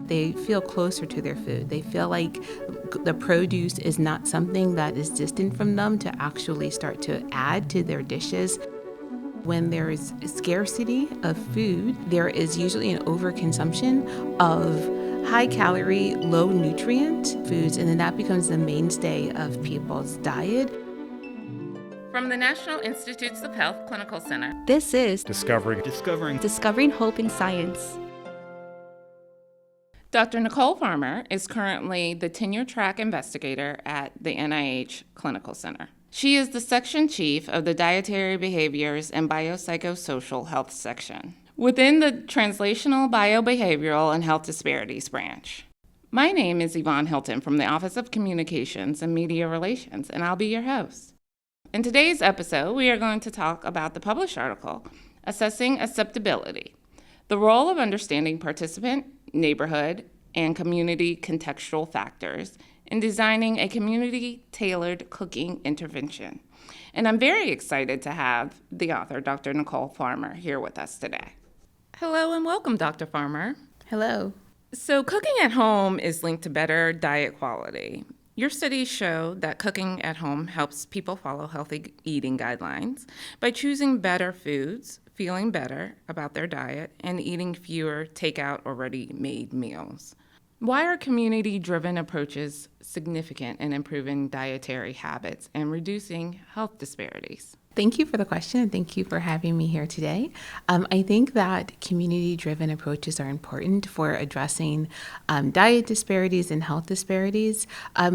They feel closer to their food. They feel like the produce is not something that is distant from them to actually start to add to their dishes. When there is scarcity of food, there is usually an overconsumption of high-calorie, low-nutrient foods, and then that becomes the mainstay of people's diet. From the National Institutes of Health Clinical Center, this is Discovering Hope in Science. Dr. Nicole Farmer is currently the tenure track investigator at the NIH Clinical Center. She is the section chief of the Dietary, Behaviors, and Biopsychosocial Health section within the Translational, Biobehavioral, and Health Disparities branch. My name is Yvonne Hilton from the Office of Communications and Media Relations, and I'll be your host. In today's episode, we are going to talk about the published article, Assessing Acceptability, the role of understanding participant, neighborhood, and community contextual factors in designing a community-tailored cooking intervention. And I'm very excited to have the author, Dr. Nicole Farmer, here with us today. Hello and welcome, Dr. Farmer. Hello. So cooking at home is linked to better diet quality. Your studies show that cooking at home helps people follow healthy eating guidelines by choosing better foods, feeling better about their diet, and eating fewer takeout or ready-made meals. Why are community-driven approaches significant in improving dietary habits and reducing health disparities? Thank you for the question, and thank you for having me here today. I think that community-driven approaches are important for addressing diet disparities and health disparities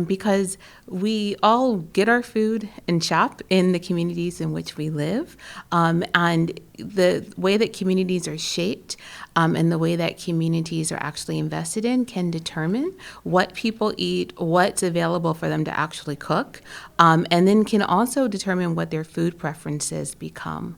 because we all get our food and shop in the communities in which we live, and the way that communities are shaped and the way that communities are actually invested in can determine what people eat, what's available for them to actually cook, and then can also determine what their food preferences become.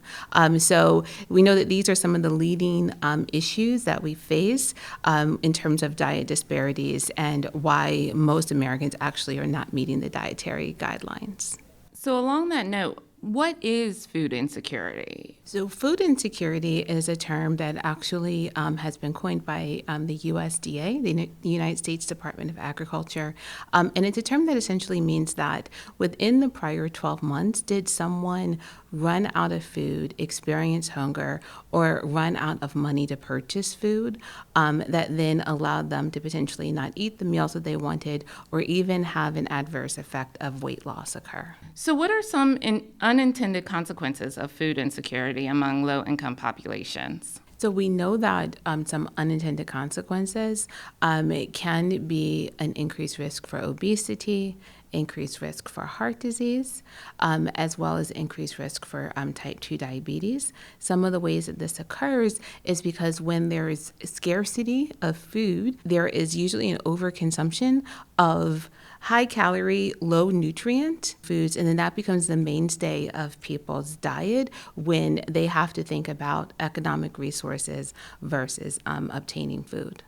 So we know that these are some of the leading issues that we face in terms of diet disparities and why most Americans actually are not meeting the dietary guidelines. So along that note, what is food insecurity? So food insecurity is a term that actually has been coined by the USDA, the United States Department of Agriculture, and it's a term that essentially means that within the prior 12 months, did someone run out of food, experience hunger, or run out of money to purchase food that then allowed them to potentially not eat the meals that they wanted or even have an adverse effect of weight loss occur. So what are some unintended consequences of food insecurity among low-income populations? So we know that some unintended consequences it can be an increased risk for obesity, increased risk for heart disease, as well as increased risk for type 2 diabetes. Some of the ways that this occurs is because when there is scarcity of food, there is usually an overconsumption of high-calorie, low-nutrient foods, and then that becomes the mainstay of people's diet when they have to think about economic resources versus obtaining food.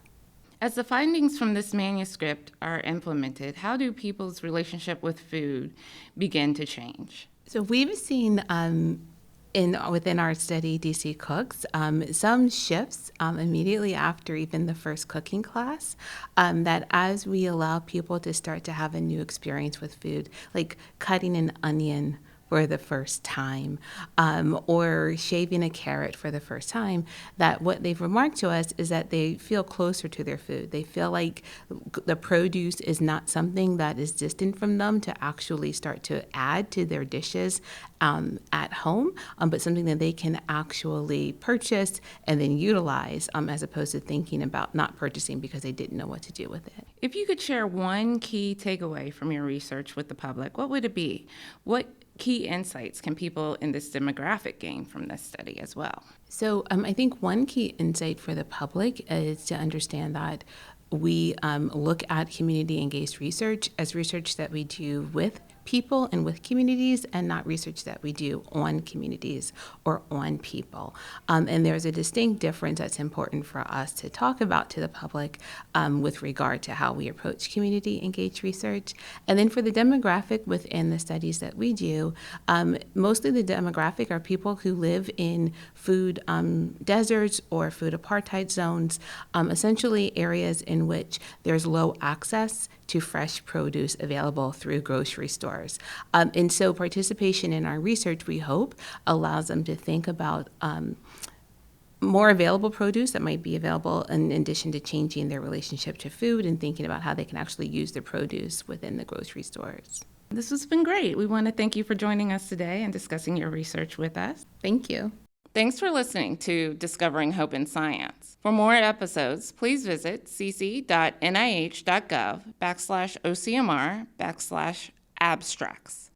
As the findings from this manuscript are implemented, how do people's relationship with food begin to change? So we've seen within our study, DC Cooks, some shifts immediately after even the first cooking class, that as we allow people to start to have a new experience with food, like cutting an onion for the first time, or shaving a carrot for the first time, that what they've remarked to us is that they feel closer to their food. They feel like the produce is not something that is distant from them to actually start to add to their dishes at home, but something that they can actually purchase and then utilize as opposed to thinking about not purchasing because they didn't know what to do with it. If you could share one key takeaway from your research with the public, what would it be? What key insights can people in this demographic gain from this study as well? So I think one key insight for the public is to understand that we look at community-engaged research as research that we do with people and with communities, and not research that we do on communities or on people. And there's a distinct difference that's important for us to talk about to the public with regard to how we approach community-engaged research. And then for the demographic within the studies that we do, mostly the demographic are people who live in food deserts or food apartheid zones, essentially areas in which there's low access to fresh produce available through grocery stores. And so participation in our research, we hope, allows them to think about more available produce that might be available in addition to changing their relationship to food and thinking about how they can actually use the produce within the grocery stores. This has been great. We want to thank you for joining us today and discussing your research with us. Thank you. Thanks for listening to Discovering Hope in Science. For more episodes, please visit cc.nih.gov/OCMR/abstracts.